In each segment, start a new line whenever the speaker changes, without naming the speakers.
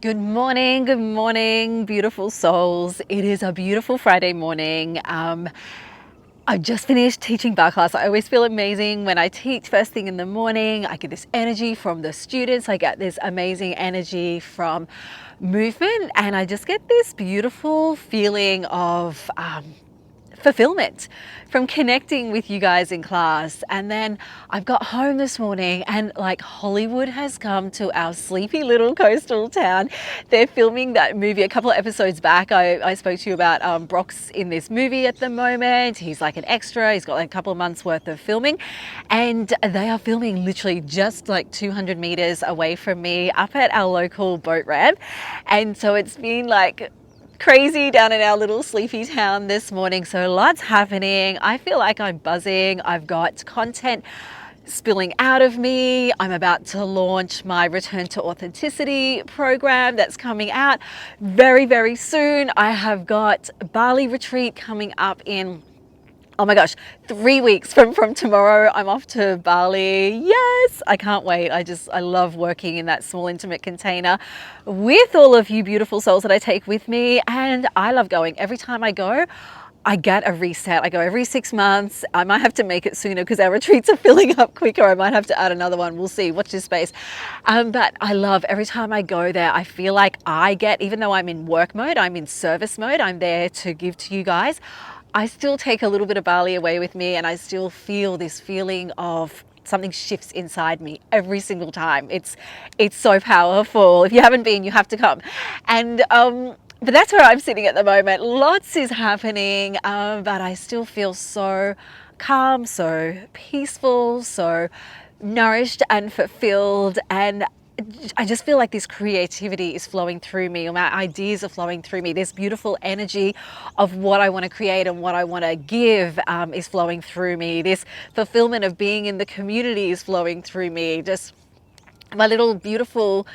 Good morning, beautiful souls. It is a beautiful Friday morning. I just finished teaching bar class. I always feel amazing when I teach first thing in the morning. I get this energy from the students. I get this amazing energy from movement, and I just get this beautiful feeling of fulfillment from connecting with you guys in class. And then I've got home this morning and like Hollywood has come to our sleepy little coastal town. They're filming that movie a couple of episodes back. I spoke to you about Brock's in this movie at the moment. He's like an extra. He's got like a couple of months worth of filming, and they are filming literally just like 200 meters away from me up at our local boat ramp. And so it's been like crazy down in our little sleepy town this morning. So lots happening. I feel like I'm buzzing. I've got content spilling out of me. I'm about to launch my Return to Authenticity program that's coming out very, very soon. I have got Bali retreat coming up in, oh my gosh, 3 weeks from tomorrow. I'm off to Bali. Yes, I can't wait. I love working in that small, intimate container with all of you beautiful souls that I take with me. And I love going. Every time I go, I get a reset. I go every 6 months. I might have to make it sooner because our retreats are filling up quicker. I might have to add another one. We'll see. Watch this space. But I love every time I go there, I feel like I get, even though I'm in work mode, I'm in service mode, I'm there to give to you guys. I still take a little bit of Bali away with me, and I still feel this feeling of something shifts inside me every single time. It's so powerful. If you haven't been, you have to come. And but that's where I'm sitting at the moment. Lots is happening, but I still feel so calm, so peaceful, so nourished and fulfilled. And I just feel like this creativity is flowing through me, or my ideas are flowing through me. This beautiful energy of what I want to create and what I want to give is flowing through me. This fulfillment of being in the community is flowing through me. Just my little beautiful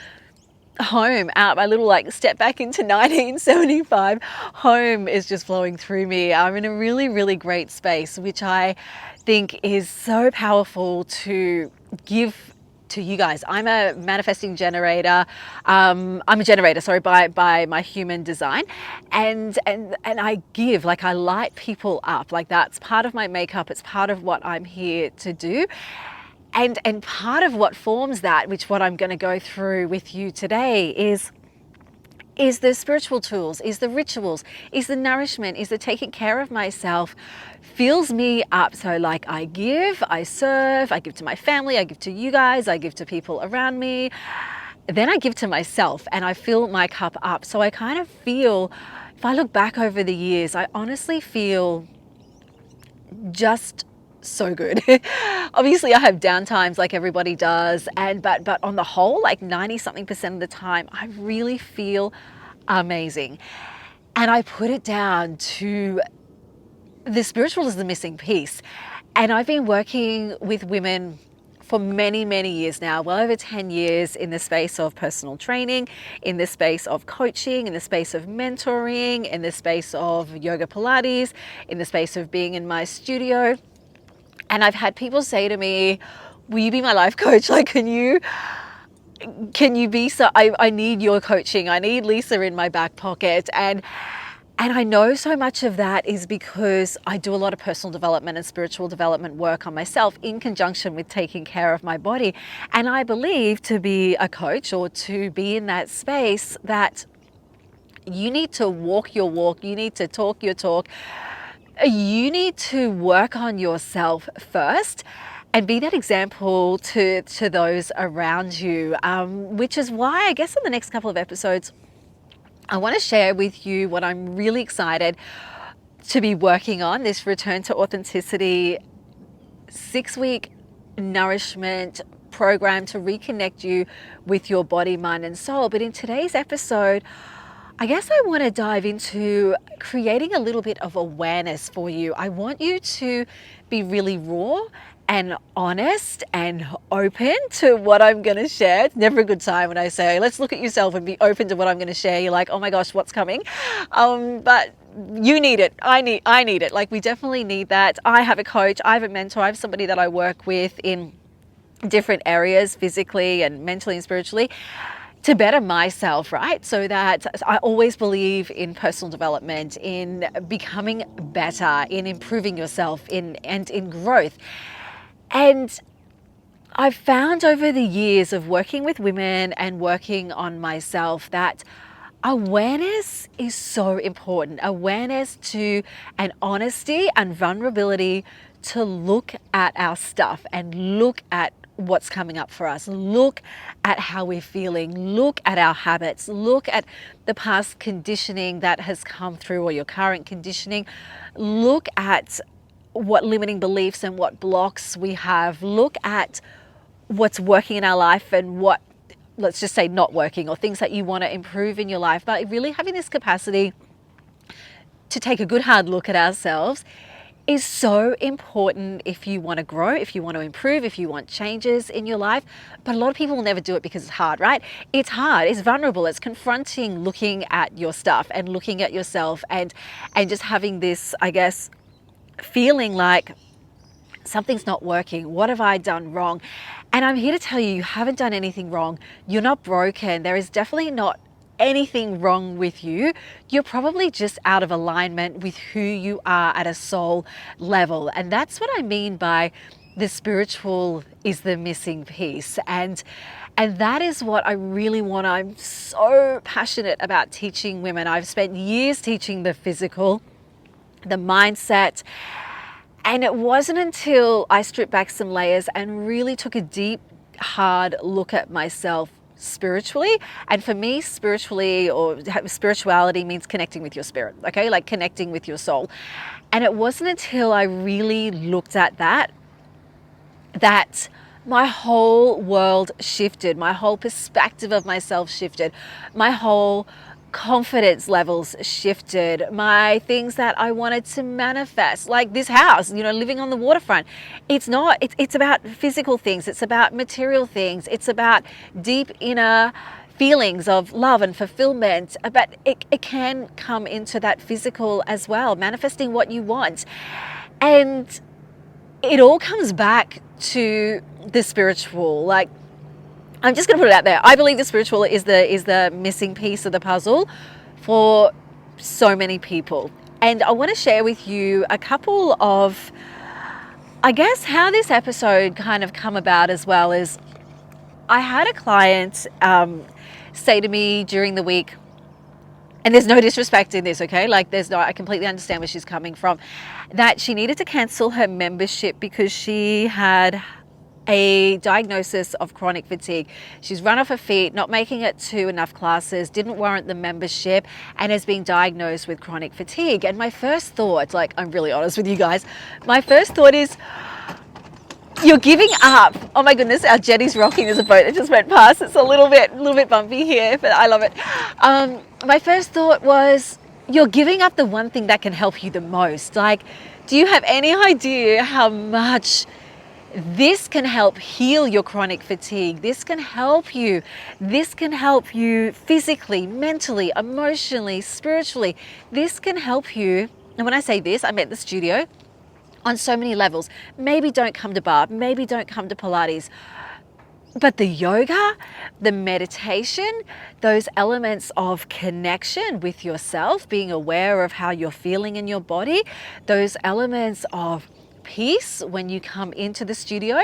home out, my little like step back into 1975 home is just flowing through me. I'm in a really, really great space, which I think is so powerful to give to you guys. I'm a manifesting generator. I'm a generator, sorry, by my human design, and I give, like, I light people up. Like, that's part of my makeup. It's part of what I'm here to do. And part of what forms that, which what I'm going to go through with you today, is the spiritual tools, is the rituals, is the nourishment, is the taking care of myself, fills me up. So like I give, I serve, I give to my family, I give to you guys, I give to people around me. Then I give to myself and I fill my cup up. So I kind of feel, if I look back over the years, I honestly feel just so good. Obviously I have down times like everybody does, and but on the whole, like 90-something% of the time, I really feel amazing. And I put it down to the spiritual is the missing piece. And I've been working with women for many, many years now, well over 10 years, in the space of personal training, in the space of coaching, in the space of mentoring, in the space of yoga Pilates, in the space of being in my studio. And I've had people say to me, will you be my life coach? Like, can you be so, I need your coaching. I need Lisa in my back pocket. And I know so much of that is because I do a lot of personal development and spiritual development work on myself in conjunction with taking care of my body. And I believe to be a coach or to be in that space that you need to walk your walk. You need to talk your talk. You need to work on yourself first and be that example to those around you, which is why I guess in the next couple of episodes, I want to share with you what I'm really excited to be working on, this Return to Authenticity 6-week nourishment program to reconnect you with your body, mind, and soul. But in today's episode, I guess I want to dive into creating a little bit of awareness for you. I want you to be really raw and honest and open to what I'm going to share. It's never a good time when I say, let's look at yourself and be open to what I'm going to share. You're like, oh my gosh, what's coming? But you need it. I need it. Like, we definitely need that. I have a coach. I have a mentor. I have somebody that I work with in different areas, physically and mentally and spiritually. to better myself, right? So that I always believe in personal development, in becoming better, in improving yourself, and in growth. And I've found over the years of working with women and working on myself that awareness is so important. Awareness to and honesty and vulnerability to look at our stuff and look at what's coming up for us. Look at how we're feeling. Look at our habits. Look at the past conditioning that has come through or your current conditioning. Look at what limiting beliefs and what blocks we have. Look at what's working in our life and what, let's just say, not working, or things that you want to improve in your life. But really having this capacity to take a good hard look at ourselves is so important if you want to grow, if you want to improve, if you want changes in your life. But a lot of people will never do it because it's hard, right? It's hard, it's vulnerable, it's confronting looking at your stuff and looking at yourself and just having this, I guess, feeling like something's not working. What have I done wrong? And I'm here to tell you, you haven't done anything wrong. You're not broken. There is definitely not anything wrong with you. You're probably just out of alignment with who you are at a soul level. And that's what I mean by the spiritual is the missing piece. And that is what I really want. I'm so passionate about teaching women. I've spent years teaching the physical, the mindset. And it wasn't until I stripped back some layers and really took a deep, hard look at myself spiritually. And for me, spiritually, or spirituality, means connecting with your spirit, okay? Like connecting with your soul. And it wasn't until I really looked at that my whole world shifted. My whole perspective of myself shifted. My whole confidence levels shifted. My things that I wanted to manifest, like this house, living on the waterfront. It's about physical things. It's about material things. It's about deep inner feelings of love and fulfillment. But it can come into that physical as well, manifesting what you want. And it all comes back to the spiritual. Like, I'm just going to put it out there. I believe the spiritual is the missing piece of the puzzle for so many people. And I want to share with you a couple of, I guess, how this episode kind of come about as well. Is I had a client say to me during the week, and there's no disrespect in this, okay? Like I completely understand where she's coming from, that she needed to cancel her membership because she had a diagnosis of chronic fatigue. She's run off her feet, not making it to enough classes, didn't warrant the membership, and is being diagnosed with chronic fatigue. And my first thought, like, I'm really honest with you guys, my first thought is, you're giving up. Oh my goodness, our jetty's rocking. There's a boat that just went past. It's a little bit bumpy here, but I love it. My first thought was, you're giving up the one thing that can help you the most. Like, do you have any idea how much this can help heal your chronic fatigue? This can help you. This can help you physically, mentally, emotionally, spiritually. This can help you. And when I say this, I meant the studio, on so many levels. Maybe don't come to barre, maybe don't come to Pilates, but the yoga, the meditation, those elements of connection with yourself, being aware of how you're feeling in your body, those elements of peace when you come into the studio,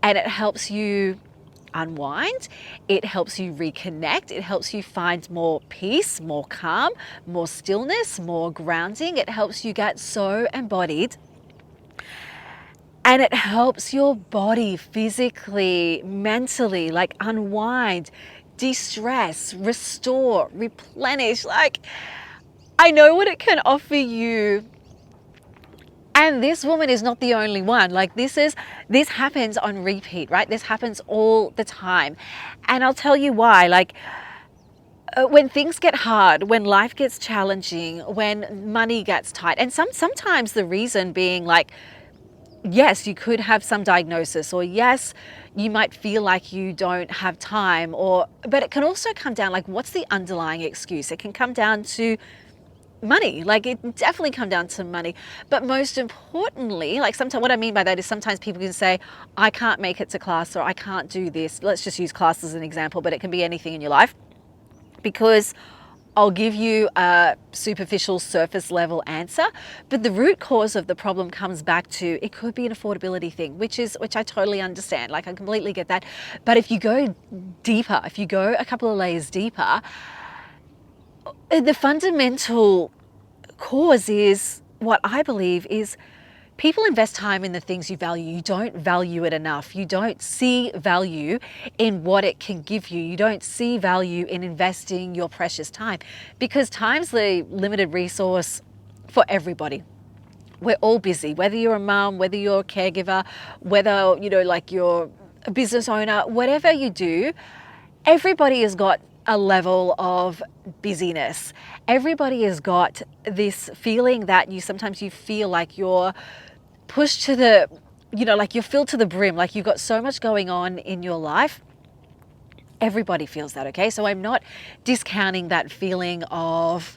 and it helps you unwind, it helps you reconnect, it helps you find more peace, more calm, more stillness, more grounding. It helps you get so embodied, and it helps your body physically, mentally, like unwind, de-stress, restore, replenish. Like, I know what it can offer you. And this woman is not the only one. Like, this happens on repeat, right? This happens all the time. And I'll tell you why. Like, when things get hard, when life gets challenging, when money gets tight, and sometimes the reason being, like, yes, you could have some diagnosis, or yes, you might feel like you don't have time, but it can also come down, like, what's the underlying excuse? It can come down to money. Like, it definitely come down to money. But most importantly, like, sometimes what I mean by that is sometimes people can say, I can't make it to class, or I can't do this. Let's just use class as an example, but it can be anything in your life. because I'll give you a superficial surface level answer, but the root cause of the problem comes back to, it could be an affordability thing, which I totally understand. Like, I completely get that. But if you go deeper, if you go a couple of layers deeper, the fundamental cause is, what I believe is, people invest time in the things you value. You don't value it enough. You don't see value in what it can give you. You don't see value in investing your precious time, because time's the limited resource for everybody. We're all busy, whether you're a mum, whether you're a caregiver, whether, like, you're a business owner, whatever you do, everybody has got a level of busyness. Everybody has got this feeling that sometimes you feel like you're pushed to the, like you're filled to the brim, like you've got so much going on in your life. Everybody feels that, okay? So I'm not discounting that feeling of,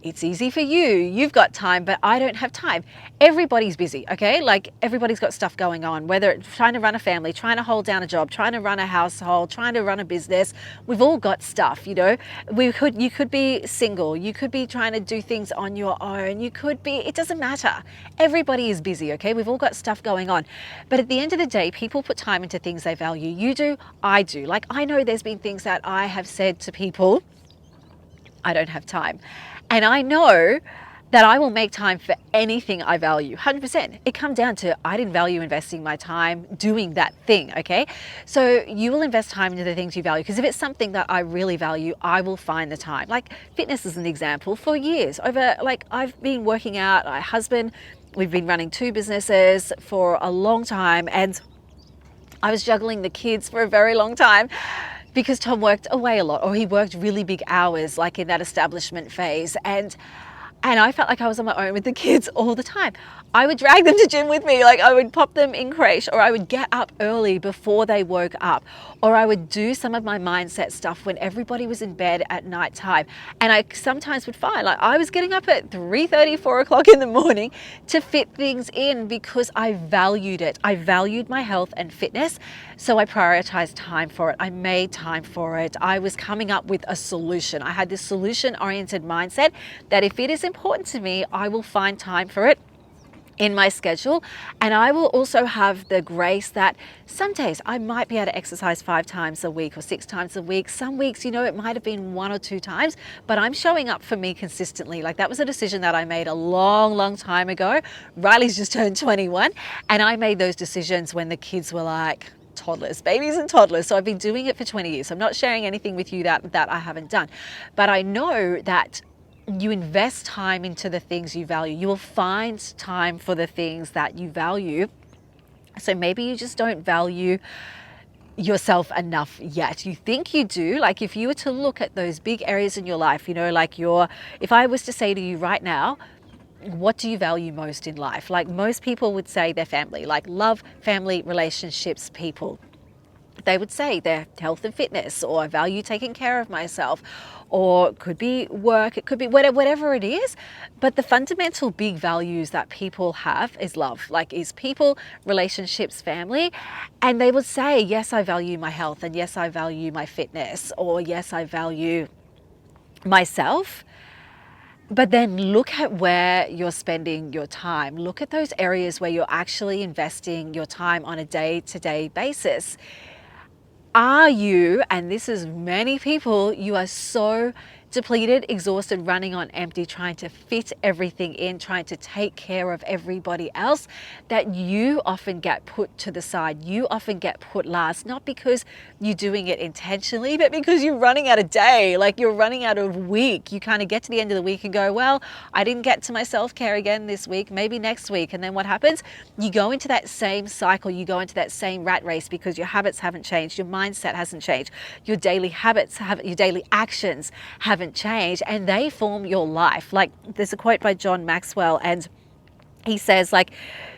it's easy for you, you've got time, but I don't have time. Everybody's busy, okay? Like, everybody's got stuff going on, whether it's trying to run a family, trying to hold down a job, trying to run a household, trying to run a business. We've all got stuff, you could be single, you could be trying to do things on your own, it doesn't matter. Everybody is busy, okay? We've all got stuff going on. But at the end of the day, people put time into things they value. You do, I do. Like, I know there's been things that I have said to people, I don't have time. And I know that I will make time for anything I value, 100%. It comes down to, I didn't value investing my time doing that thing, okay? So you will invest time into the things you value, because if it's something that I really value, I will find the time. Like, fitness is an example. For years, I've been working out, my husband, we've been running 2 businesses for a long time, and I was juggling the kids for a very long time, because Tom worked away a lot, or he worked really big hours, like in that establishment phase. And I felt like I was on my own with the kids all the time. I would drag them to gym with me. Like, I would pop them in creche, or I would get up early before they woke up, or I would do some of my mindset stuff when everybody was in bed at night time. And I sometimes would find, like, I was getting up at 3:30, 4 o'clock in the morning to fit things in, because I valued it. I valued my health and fitness. So I prioritized time for it. I made time for it. I was coming up with a solution. I had this solution-oriented mindset that if it is important to me, I will find time for it in my schedule. And I will also have the grace that some days I might be able to exercise 5 times a week or 6 times a week. Some weeks, it might have been 1 or 2 times, but I'm showing up for me consistently. Like, that was a decision that I made a long, long time ago. Riley's just turned 21, and I made those decisions when the kids were like toddlers, babies and toddlers. So I've been doing it for 20 years. So I'm not sharing anything with you that I haven't done, but I know that you invest time into the things you value. You will find time for the things that you value. So maybe you just don't value yourself enough yet. You think you do. Like, if you were to look at those big areas in your life, if I was to say to you right now, what do you value most in life? Like, most people would say their family, like love, family, relationships, people. They would say their health and fitness, or I value taking care of myself, or it could be work, it could be whatever it is. But the fundamental big values that people have is love, like is people, relationships, family. And they would say, yes, I value my health, and yes, I value my fitness, or yes, I value myself. But then look at where you're spending your time. Look at those areas where you're actually investing your time on a day-to-day basis. Are you, and this is many people, you are so depleted, exhausted, running on empty, trying to fit everything in, trying to take care of everybody else, that you often get put to the side. You often get put last, not because you're doing it intentionally, but because you're running out of day, like you're running out of week. You kind of get to the end of the week and go, well, I didn't get to my self-care again this week, maybe next week. And then what happens? You go into that same cycle, you go into that same rat race, because your habits haven't changed, your mindset hasn't changed, your daily habits your daily actions haven't changed, and they form your life. Like, there's a quote by John Maxwell, and he says,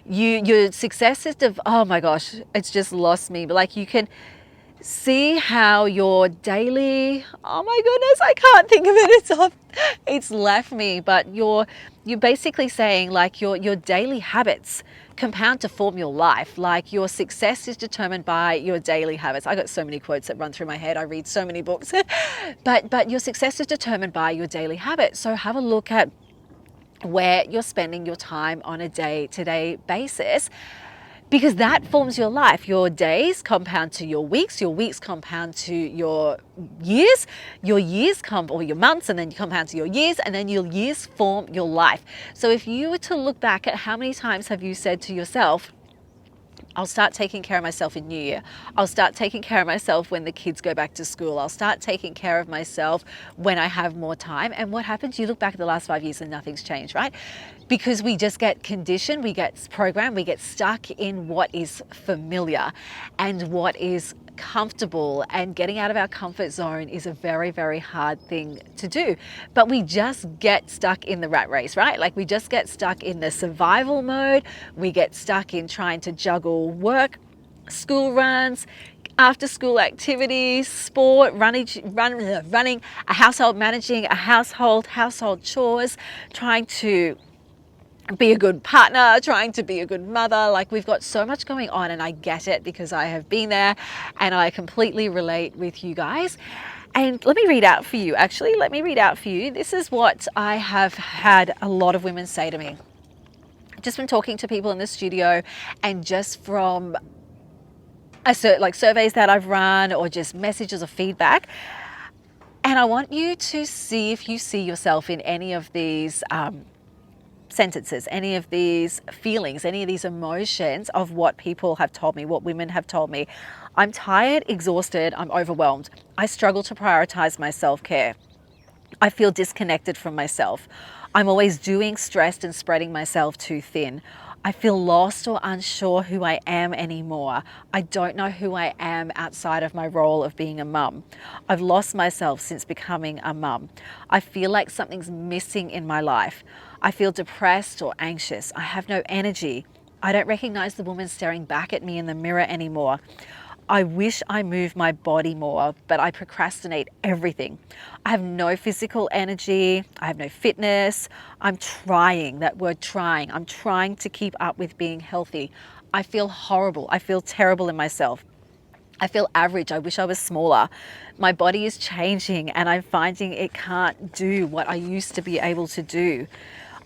your success is oh my gosh, it's just lost me, but like, you can See how your daily, oh my goodness, I can't think of it. It's left me, but you're basically saying like your daily habits compound to form your life. Like your success is determined by your daily habits. I got so many quotes that run through my head. I read so many books, but your success is determined by your daily habits. So have a look at where you're spending your time on a day-to-day basis, because that forms your life. Your days compound to your weeks compound to your years or your months, and then you compound to your years, and then your years form your life. So if you were to look back at how many times have you said to yourself, I'll start taking care of myself in New Year. I'll start taking care of myself when the kids go back to school. I'll start taking care of myself when I have more time. And what happens? You look back at the last 5 years and nothing's changed, right? Because we just get conditioned, we get programmed, we get stuck in what is familiar and what is comfortable, and getting out of our comfort zone is a very, very hard thing to do. But we just get stuck in the rat race, right? Like we just get stuck in the survival mode. We get stuck in trying to juggle work, school runs, after school activities, sport, running a household, managing a household chores, trying to be a good partner, trying to be a good mother. Like we've got so much going on, and I get it because I have been there and I completely relate with you guys. And let me read out for you, actually. Let me read out for you. This is what I have had a lot of women say to me. Just from talking to people in the studio, and just from like surveys that I've run, or just messages of feedback. And I want you to see if you see yourself in any of these sentences, any of these feelings, any of these emotions of what people have told me, what women have told me. I'm tired, exhausted, I'm overwhelmed. I struggle to prioritize my self-care. I feel disconnected from myself. I'm always doing, stressed, and spreading myself too thin. I feel lost or unsure who I am anymore. I don't know who I am outside of my role of being a mum. I've lost myself since becoming a mum. I feel like something's missing in my life. I feel depressed or anxious. I have no energy. I don't recognize the woman staring back at me in the mirror anymore. I wish I moved my body more, but I procrastinate everything. I have no physical energy. I have no fitness. I'm trying, that word trying. I'm trying to keep up with being healthy. I feel horrible. I feel terrible in myself. I feel average. I wish I was smaller. My body is changing and I'm finding it can't do what I used to be able to do.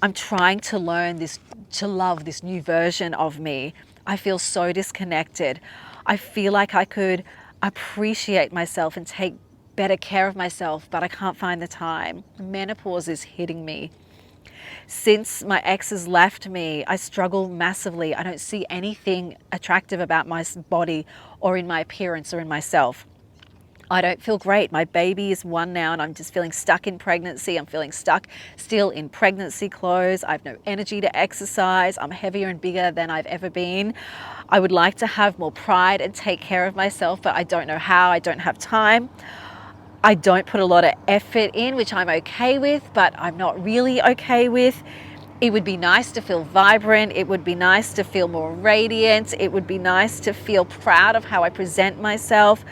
I'm trying to learn this, to love this new version of me. I feel so disconnected. I feel like I could appreciate myself and take better care of myself, but I can't find the time. Menopause is hitting me. Since my ex has left me, I struggle massively. I don't see anything attractive about my body or in my appearance or in myself. I don't feel great. My baby is 1 now and I'm just feeling stuck in pregnancy. I'm feeling stuck still in pregnancy clothes. I have no energy to exercise. I'm heavier and bigger than I've ever been. I would like to have more pride and take care of myself, but I don't know how. I don't have time. I don't put a lot of effort in, which I'm okay with, but I'm not really okay with. It would be nice to feel vibrant. It would be nice to feel more radiant. It would be nice to feel proud of how I present myself.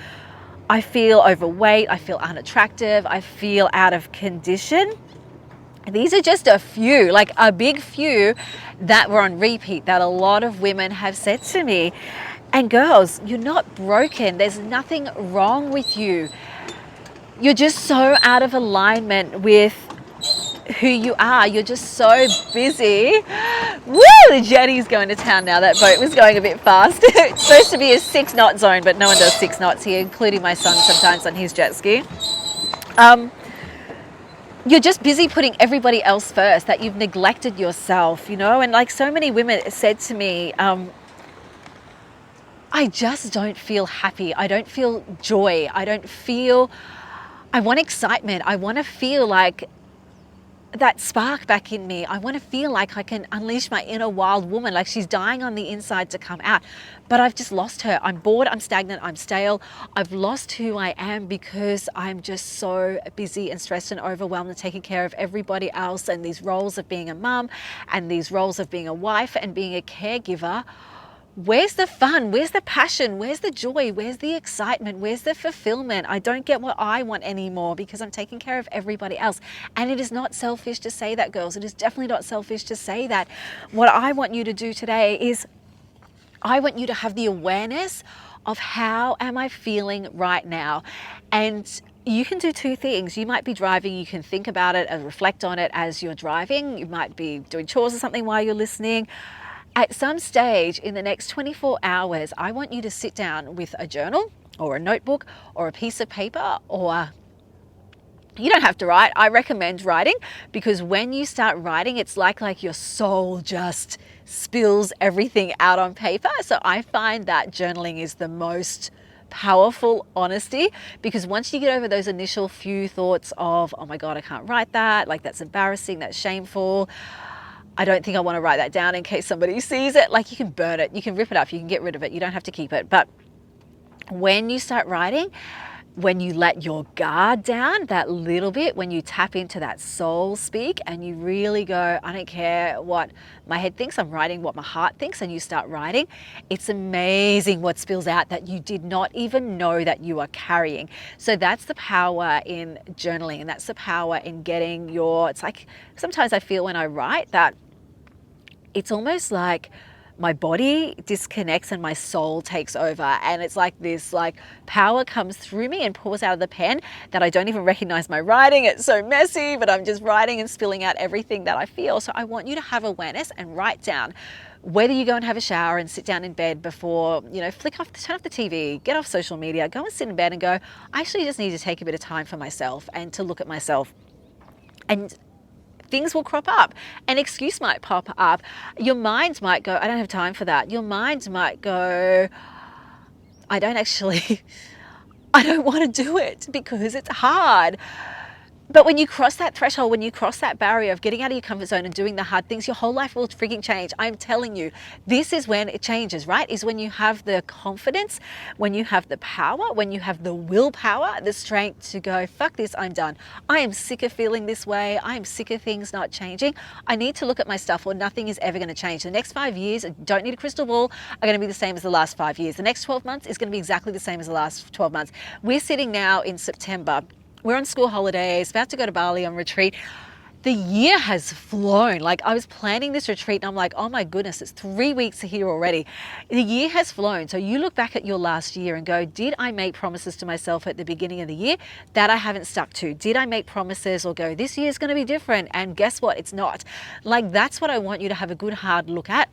I feel overweight, I feel unattractive, I feel out of condition. These are just a few, like a big few that were on repeat that a lot of women have said to me. And girls, you're not broken. There's nothing wrong with you. You're just so out of alignment with who you are. You're just so busy. Woo! Jenny's going to town now. That boat was going a bit fast. It's supposed to be a 6-knot zone, but no one does 6 knots here, including my son sometimes on his jet ski. You're just busy putting everybody else first, that you've neglected yourself, you know? And like so many women said to me, I just don't feel happy. I don't feel joy. I want excitement. I want to feel like that spark back in me. I want to feel like I can unleash my inner wild woman, like she's dying on the inside to come out. But I've just lost her. I'm bored, I'm stagnant, I'm stale. I've lost who I am because I'm just so busy and stressed and overwhelmed and taking care of everybody else, and these roles of being a mum and these roles of being a wife and being a caregiver. Where's the fun? Where's the passion? Where's the joy? Where's the excitement? Where's the fulfillment? I don't get what I want anymore because I'm taking care of everybody else. And it is not selfish to say that, girls. It is definitely not selfish to say that. What I want you to do today is I want you to have the awareness of how am I feeling right now? And you can do two things. You might be driving, you can think about it and reflect on it as you're driving. You might be doing chores or something while you're listening. At some stage in the next 24 hours, I want you to sit down with a journal or a notebook or a piece of paper, or you don't have to write. I recommend writing, because when you start writing, it's like your soul just spills everything out on paper. So I find that journaling is the most powerful honesty, because once you get over those initial few thoughts of, oh my God, I can't write that, like that's embarrassing, that's shameful, I don't think I want to write that down in case somebody sees it. Like, you can burn it, you can rip it up, you can get rid of it, you don't have to keep it. But when you start writing, when you let your guard down that little bit, when you tap into that soul speak and you really go, I don't care what my head thinks, I'm writing what my heart thinks, and you start writing, it's amazing what spills out that you did not even know that you are carrying. So that's the power in journaling, and that's the power in getting it's like, sometimes I feel when I write that it's almost like my body disconnects and my soul takes over, and it's like this power comes through me and pours out of the pen that I don't even recognize my writing. It's so messy, but I'm just writing and spilling out everything that I feel. So I want you to have awareness and write down, whether you go and have a shower and sit down in bed before, turn off the TV, get off social media, go and sit in bed and go, I actually just need to take a bit of time for myself and to look at myself. And things will crop up. An excuse might pop up. Your mind might go, I don't have time for that. Your mind might go, I don't want to do it because it's hard. But when you cross that threshold, when you cross that barrier of getting out of your comfort zone and doing the hard things, your whole life will freaking change. I'm telling you, this is when it changes, right? Is when you have the confidence, when you have the power, when you have the willpower, the strength to go, fuck this, I'm done. I am sick of feeling this way. I am sick of things not changing. I need to look at my stuff, or nothing is ever going to change. The next 5 years, I don't need a crystal ball, are going to be the same as the last 5 years. The next 12 months is going to be exactly the same as the last 12 months. We're sitting now in September. We're on school holidays, about to go to Bali on retreat. The year has flown. Like, I was planning this retreat and I'm like, oh my goodness, it's 3 weeks here already. The year has flown. So you look back at your last year and go, did I make promises to myself at the beginning of the year that I haven't stuck to? Did I make promises or go, this year is going to be different? And guess what? It's not. Like, that's what I want you to have a good hard look at.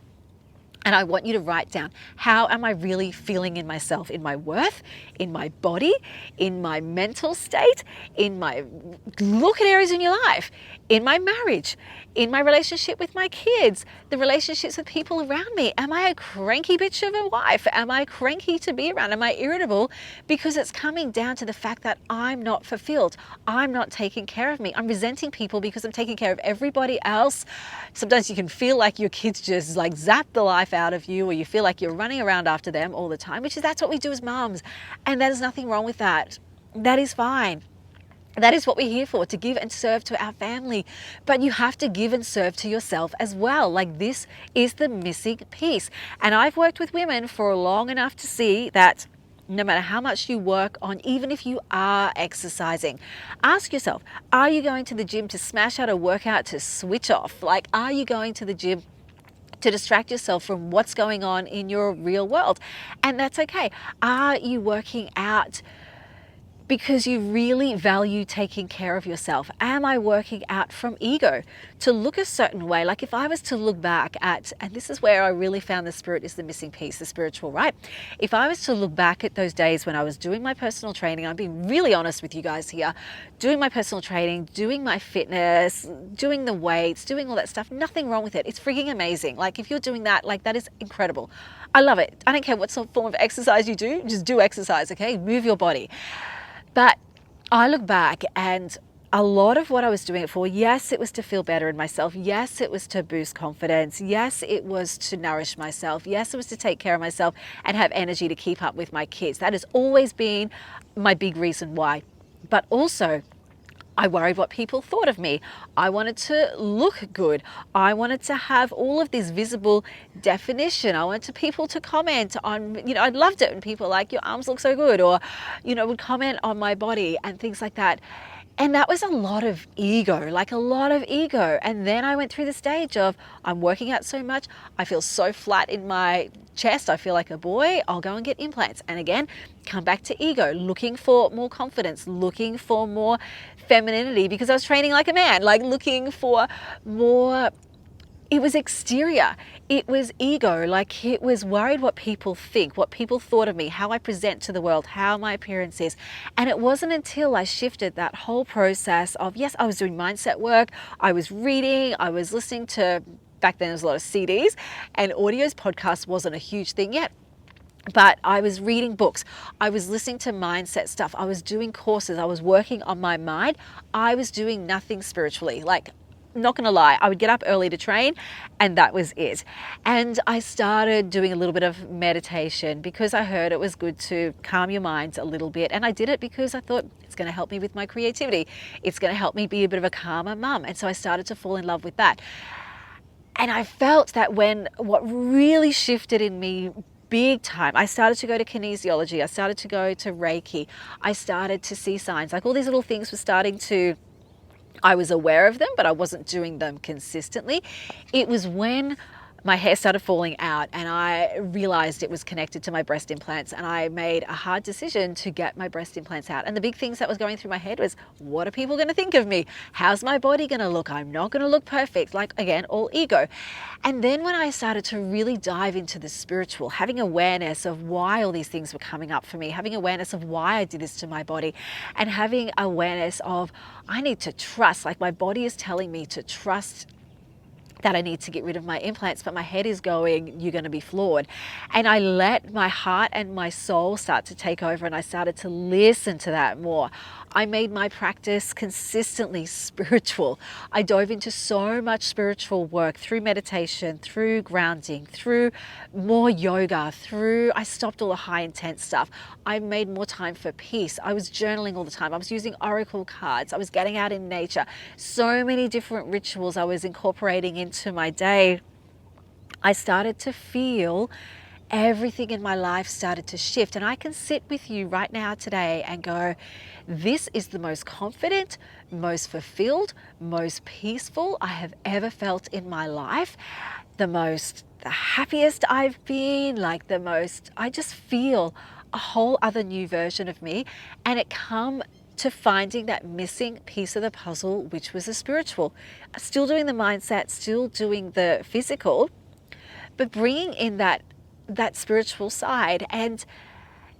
And I want you to write down, how am I really feeling in myself, in my worth, in my body, in my mental state, look at areas in your life, in my marriage, in my relationship with my kids, the relationships with people around me. Am I a cranky bitch of a wife? Am I cranky to be around? Am I irritable? Because it's coming down to the fact that I'm not fulfilled. I'm not taking care of me. I'm resenting people because I'm taking care of everybody else. Sometimes you can feel like your kids just like zap the life out of you, or you feel like you're running around after them all the time, that's what we do as moms. And there's nothing wrong with that. That is fine. That is what we're here for, to give and serve to our family. But you have to give and serve to yourself as well. Like, this is the missing piece. And I've worked with women for long enough to see that no matter how much you work on, even if you are exercising, ask yourself, are you going to the gym to smash out a workout to switch off? Like, are you going to the gym to distract yourself from what's going on in your real world? And that's okay. Are you working out because you really value taking care of yourself? Am I working out from ego to look a certain way? Like, if I was to look back at, and this is where I really found the spirit is the missing piece, the spiritual, right? If I was to look back at those days when I was doing my personal training, I'm being really honest with you guys here, doing my personal training, doing my fitness, doing the weights, doing all that stuff, nothing wrong with it. It's freaking amazing. Like, if you're doing that, like, that is incredible. I love it. I don't care what sort of form of exercise you do, just do exercise, okay? Move your body. But I look back, and a lot of what I was doing it for, yes, it was to feel better in myself. Yes, it was to boost confidence. Yes, it was to nourish myself. Yes, it was to take care of myself and have energy to keep up with my kids. That has always been my big reason why. But also, I worried what people thought of me. I wanted to look good. I wanted to have all of this visible definition. I wanted people to comment on, I loved it when people were like, your arms look so good, or, would comment on my body and things like that. And that was a lot of ego, like a lot of ego. And then I went through the stage of, I'm working out so much, I feel so flat in my chest, I feel like a boy, I'll go and get implants. And again, come back to ego, looking for more confidence, looking for more femininity because I was training like a man, like looking for more. It was exterior. It was ego. Like it was worried what people think, what people thought of me, how I present to the world, how my appearance is. And it wasn't until I shifted that whole process of, yes, I was doing mindset work, I was reading, I was listening to, back then there was a lot of CDs and audios. Podcasts wasn't a huge thing yet. But I was reading books, I was listening to mindset stuff, I was doing courses, I was working on my mind. I was doing nothing spiritually. Like, not gonna lie, I would get up early to train and that was it. And I started doing a little bit of meditation because I heard it was good to calm your minds a little bit. And I did it because I thought it's gonna help me with my creativity. It's gonna help me be a bit of a calmer mum. And so I started to fall in love with that. And I felt that when what really shifted in me big time, I started to go to kinesiology, I started to go to Reiki, I started to see signs, like all these little things were starting to, I was aware of them, but I wasn't doing them consistently. It was when my hair started falling out and I realized it was connected to my breast implants, and I made a hard decision to get my breast implants out. And the big things that was going through my head was, what are people going to think of me? How's my body going to look? I'm not going to look perfect. Like, again, all ego. And then when I started to really dive into the spiritual, having awareness of why all these things were coming up for me, having awareness of why I did this to my body, and having awareness of, I need to trust, like my body is telling me to trust that I need to get rid of my implants, but my head is going, you're going to be flawed. And I let my heart and my soul start to take over, and I started to listen to that more. I made my practice consistently spiritual. I dove into so much spiritual work through meditation, through grounding, through more yoga, I stopped all the high intense stuff. I made more time for peace. I was journaling all the time. I was using oracle cards. I was getting out in nature. So many different rituals I was incorporating into my day. I started to feel everything in my life started to shift. And I can sit with you right now today and go, this is the most confident, most fulfilled, most peaceful I have ever felt in my life. The happiest I've been, I just feel a whole other new version of me. And it come to finding that missing piece of the puzzle, which was the spiritual. Still doing the mindset, still doing the physical, but bringing in that spiritual side. And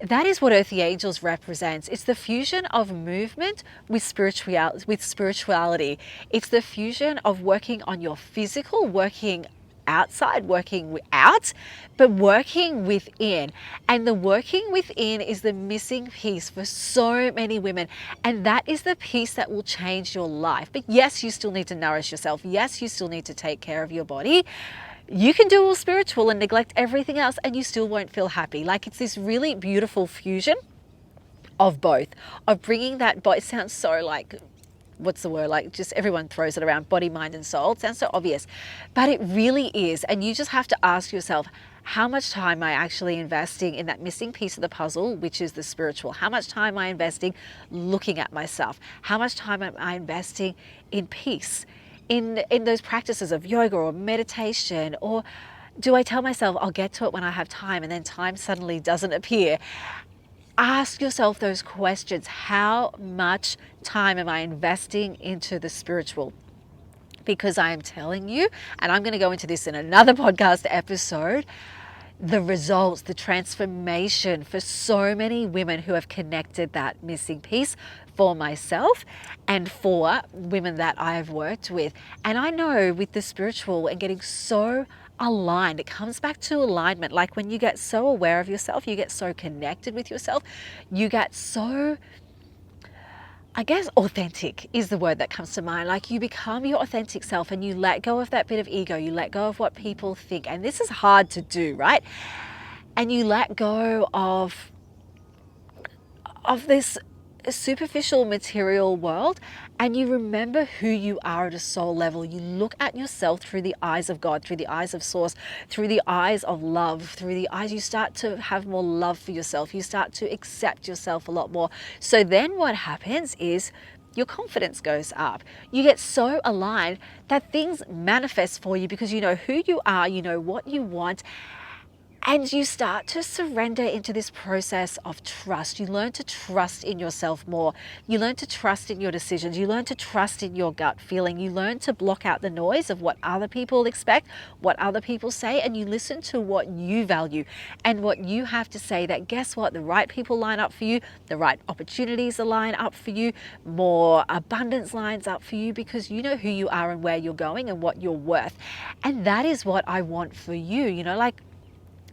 that is what Earthy Angels represents. It's the fusion of movement with spirituality. It's the fusion of working on your physical, working outside, working out, but working within. And the working within is the missing piece for so many women. And that is the piece that will change your life. But yes, you still need to nourish yourself. Yes, you still need to take care of your body. You can do all spiritual and neglect everything else and you still won't feel happy. Like, it's this really beautiful fusion of both, of bringing that body. It sounds so like, what's the word? Like, just everyone throws it around, body, mind, and soul. It sounds so obvious, but it really is. And you just have to ask yourself, how much time am I actually investing in that missing piece of the puzzle, which is the spiritual? How much time am I investing looking at myself? How much time am I investing in peace? In those practices of yoga or meditation? Or do I tell myself I'll get to it when I have time, and then time suddenly doesn't appear? Ask yourself those questions. How much time am I investing into the spiritual? Because I am telling you, and I'm going to go into this in another podcast episode, the results, the transformation for so many women who have connected that missing piece, for myself and for women that I've worked with. And I know with the spiritual and getting so aligned, it comes back to alignment. Like, when you get so aware of yourself, you get so connected with yourself, you get so, I guess, authentic is the word that comes to mind. Like, you become your authentic self and you let go of that bit of ego. You let go of what people think. And this is hard to do, right? And you let go of this superficial material world, and you remember who you are at a soul level. You look at yourself through the eyes of God, through the eyes of Source, through the eyes of love, through the eyes, you start to have more love for yourself. You start to accept yourself a lot more. So then what happens is your confidence goes up. You get so aligned that things manifest for you because you know who you are, you know what you want, and you start to surrender into this process of trust. You learn to trust in yourself more. You learn to trust in your decisions. You learn to trust in your gut feeling. You learn to block out the noise of what other people expect, what other people say, and you listen to what you value and what you have to say. That guess what? The right people line up for you. The right opportunities line up for you. More abundance lines up for you because you know who you are and where you're going and what you're worth. And that is what I want for you. You know, like,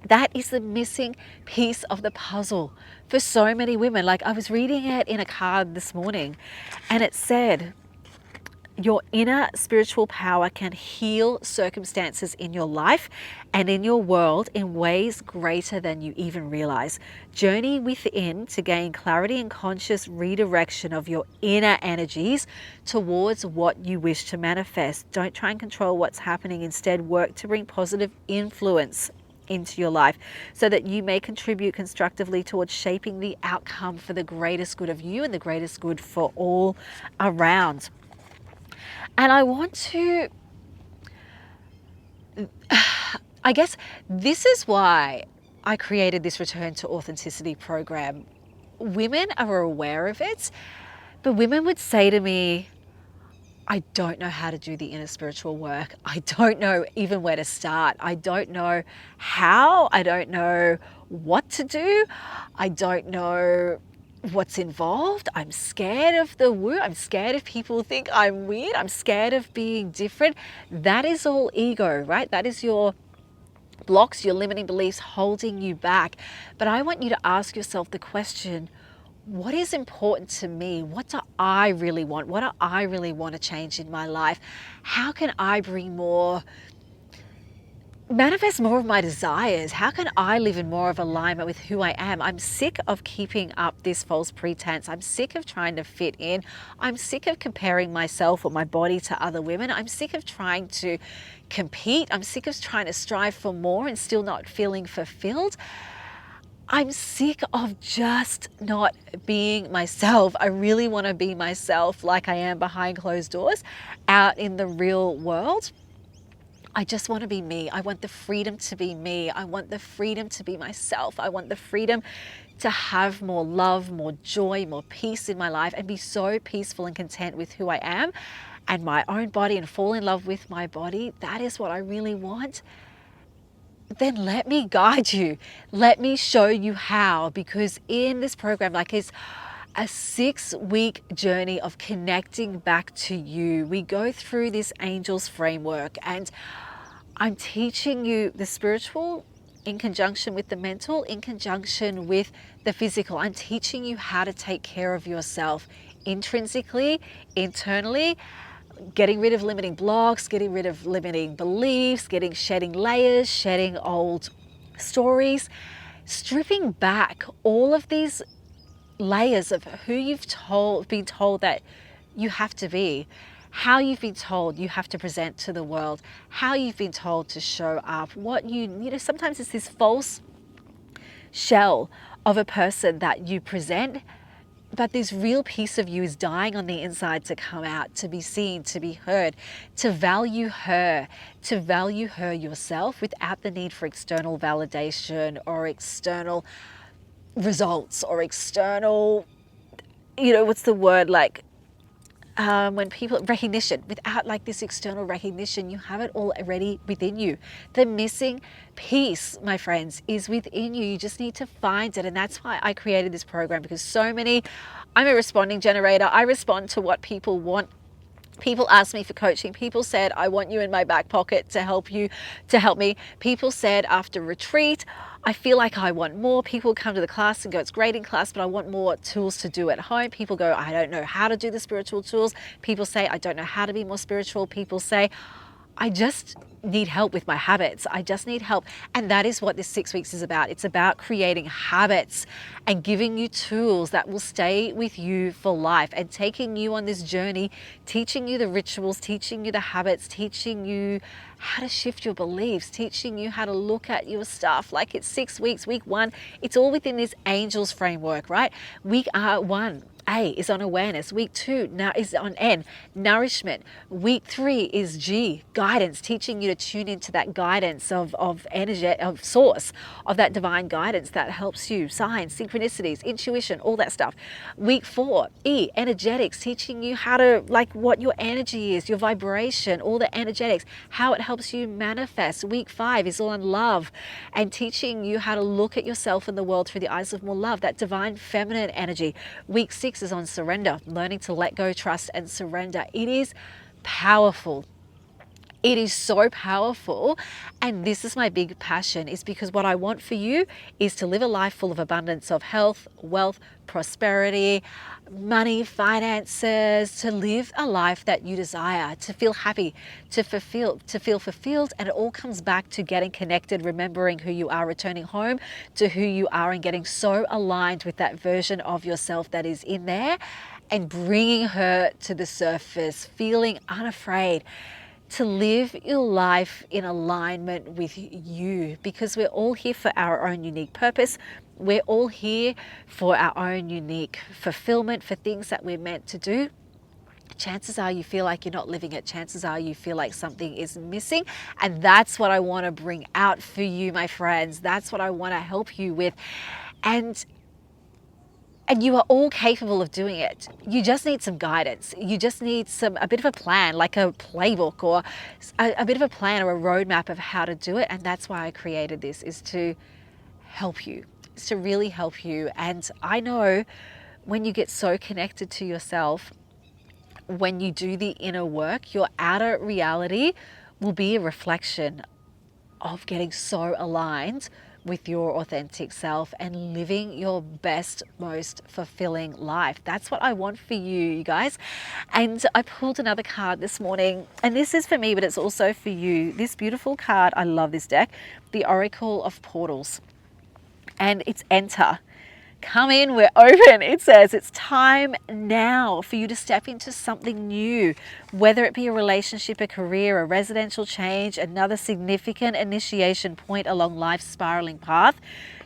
that is the missing piece of the puzzle for so many women. Like, I was reading it in a card this morning and it said, your inner spiritual power can heal circumstances in your life and in your world in ways greater than you even realize. Journey within to gain clarity and conscious redirection of your inner energies towards what you wish to manifest. Don't try and control what's happening. Instead, work to bring positive influence into your life so that you may contribute constructively towards shaping the outcome for the greatest good of you and the greatest good for all around. And I want to, I guess this is why I created this Return to Authenticity program. Women are aware of it, but women would say to me, I don't know how to do the inner spiritual work. I don't know even where to start. I don't know how. I don't know what to do. I don't know what's involved. I'm scared of the woo. I'm scared if people think I'm weird. I'm scared of being different. That is all ego, right? That is your blocks, your limiting beliefs holding you back. But I want you to ask yourself the question, what is important to me? What do I really want? What do I really want to change in my life? How can I manifest more of my desires? How can I live in more of alignment with who I am? I'm sick of keeping up this false pretense. I'm sick of trying to fit in. I'm sick of comparing myself or my body to other women. I'm sick of trying to compete. I'm sick of trying to strive for more and still not feeling fulfilled. I'm sick of just not being myself. I really want to be myself like I am behind closed doors out in the real world. I just want to be me. I want the freedom to be me. I want the freedom to be myself. I want the freedom to have more love, more joy, more peace in my life and be so peaceful and content with who I am and my own body and fall in love with my body. That is what I really want. Then let me guide you. Let me show you how, because in this program, like, it's a 6-week journey of connecting back to you. We go through this angels framework and I'm teaching you the spiritual in conjunction with the mental, in conjunction with the physical. I'm teaching you how to take care of yourself intrinsically, internally, getting rid of limiting blocks, getting rid of limiting beliefs, shedding layers, shedding old stories, stripping back all of these layers of who you've been told that you have to be, how you've been told you have to present to the world, how you've been told to show up, what you know, sometimes it's this false shell of a person that you present, but this real piece of you is dying on the inside to come out, to be seen, to be heard, to value her yourself without the need for external validation or external results or external, what's the word, like, when people, recognition, without like this external recognition. You have it all already within you. The missing piece, my friends, is within you. You just need to find it. And that's why I created this program, because I'm a responding generator. I respond to what people want. People ask me for coaching. People said, I want you in my back pocket to help me. People said after retreat, I feel like I want more. People come to the class and go, it's great in class, but I want more tools to do at home. People go, I don't know how to do the spiritual tools. People say, I don't know how to be more spiritual. People say, I just need help with my habits. I just need help. And that is what this 6 weeks is about. It's about creating habits and giving you tools that will stay with you for life and taking you on this journey, teaching you the rituals, teaching you the habits, teaching you how to shift your beliefs, teaching you how to look at your stuff. Like, it's 6 weeks. Week 1, it's all within this angels framework, right? Week 1, A is on awareness. Week 2 now is on N, nourishment. Week 3 is G, guidance, teaching you to tune into that guidance of energy, of source, of that divine guidance that helps you, signs, synchronicities, intuition, all that stuff. Week 4, E, energetics, teaching you how to, like, what your energy is, your vibration, all the energetics, how it helps you manifest. Week 5 is all on love and teaching you how to look at yourself and the world through the eyes of more love, that divine feminine energy. Week 6 is on surrender, learning to let go, trust, and surrender. It is powerful. It is so powerful. And this is my big passion, is because what I want for you is to live a life full of abundance of health, wealth, prosperity, money, finances, to live a life that you desire, to feel happy, to feel fulfilled. And it all comes back to getting connected, remembering who you are, returning home to who you are, and getting so aligned with that version of yourself that is in there, and bringing her to the surface, feeling unafraid to live your life in alignment with you, because we're all here for our own unique purpose. We're all here for our own unique fulfillment, for things that we're meant to do. Chances are you feel like you're not living it. Chances are you feel like something is missing. And that's what I want to bring out for you, my friends. That's what I want to help you with. And you are all capable of doing it. You just need some guidance. You just need a bit of a plan, like a playbook, or a bit of a plan or a roadmap of how to do it. And that's why I created this, is to help you, is to really help you. And I know when you get so connected to yourself, when you do the inner work, your outer reality will be a reflection of getting so aligned with your authentic self and living your best, most fulfilling life. That's what I want for you, you guys. And I pulled another card this morning, and this is for me, but it's also for you. This beautiful card, I love this deck, the Oracle of Portals. And it's enter. Come in, we're open. It says it's time now for you to step into something new, whether it be a relationship, a career, a residential change, another significant initiation point along life's spiraling path.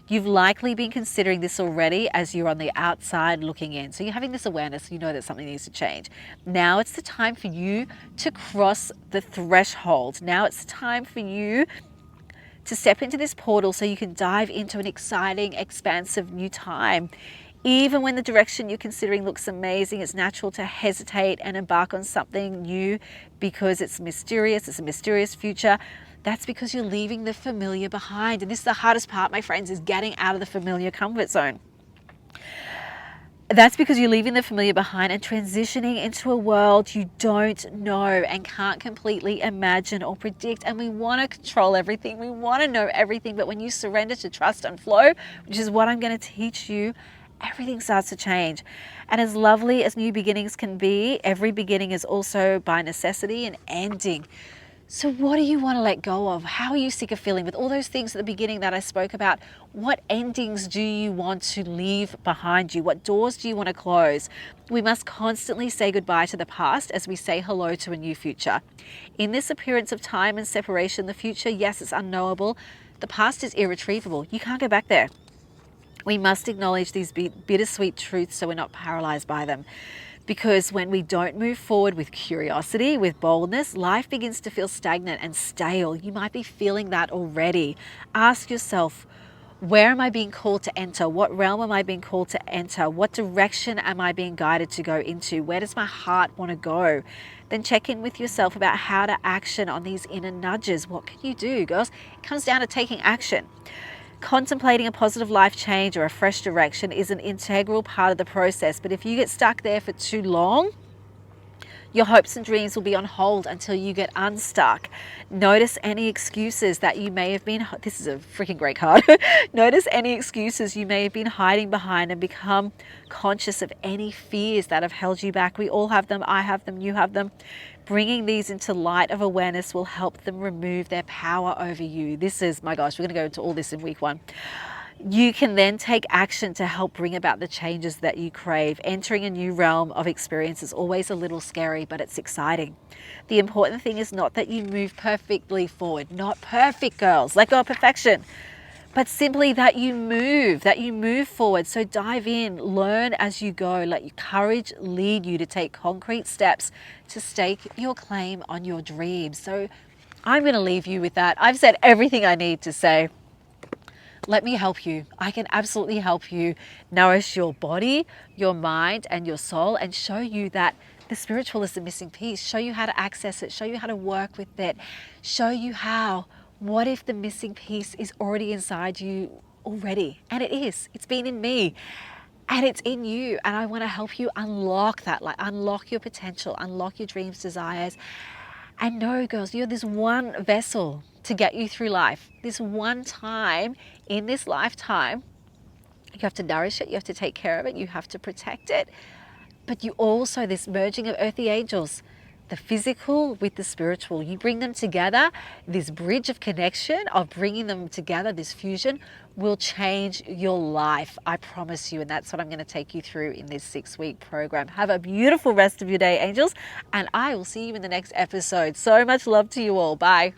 You've likely been considering this already as you're on the outside looking in. So you're having this awareness, you know that something needs to change. Now it's the time for you to cross the threshold. Now it's the time for you to step into this portal so you can dive into an exciting, expansive new time. Even when the direction you're considering looks amazing, it's natural to hesitate and embark on something new because it's mysterious, it's a mysterious future. That's because you're leaving the familiar behind. And this is the hardest part, my friends, is getting out of the familiar comfort zone. That's because you're leaving the familiar behind and transitioning into a world you don't know and can't completely imagine or predict. And we want to control everything. We want to know everything. But when you surrender to trust and flow, which is what I'm going to teach you, everything starts to change. And as lovely as new beginnings can be, every beginning is also by necessity an ending. So what do you want to let go of? How are you sick of feeling? With all those things at the beginning that I spoke about, what endings do you want to leave behind you? What doors do you want to close? We must constantly say goodbye to the past as we say hello to a new future. In this appearance of time and separation, the future, yes, it's unknowable. The past is irretrievable. You can't go back there. We must acknowledge these bittersweet truths so we're not paralyzed by them. Because when we don't move forward with curiosity, with boldness, life begins to feel stagnant and stale. You might be feeling that already. Ask yourself, where am I being called to enter? What realm am I being called to enter? What direction am I being guided to go into? Where does my heart want to go? Then check in with yourself about how to action on these inner nudges. What can you do, girls? It comes down to taking action. Contemplating a positive life change or a fresh direction is an integral part of the process. But if you get stuck there for too long, Your hopes and dreams will be on hold until you get unstuck. Notice any excuses that you may have been, this is a freaking great card. Notice any excuses you may have been hiding behind and become conscious of any fears that have held you back. We all have them. I have them. You have them. Bringing these into light of awareness will help them remove their power over you. This is, my gosh, we're going to go into all this in week 1. You can then take action to help bring about the changes that you crave. Entering a new realm of experience is always a little scary, but it's exciting. The important thing is not that you move perfectly forward. Not perfect, girls. Let go of perfection. But simply that you move forward. So dive in, learn as you go. Let your courage lead you to take concrete steps to stake your claim on your dreams. So I'm going to leave you with that. I've said everything I need to say. Let me help you. I can absolutely help you nourish your body, your mind, and your soul, and show you that the spiritual is the missing piece. Show you how to access it, show you how to work with it, show you how. What if the missing piece is already inside you already? And it is. It's been in me. And it's in you. And I want to help you unlock that, like unlock your potential, unlock your dreams, desires. And no, girls, you're this one vessel to get you through life. This one time in this lifetime, you have to nourish it, you have to take care of it, you have to protect it. But you also, this merging of earthly angels, the physical with the spiritual, you bring them together. This bridge of connection, of bringing them together, this fusion will change your life. I promise you. And that's what I'm going to take you through in this 6-week program. Have a beautiful rest of your day, angels. And I will see you in the next episode. So much love to you all. Bye.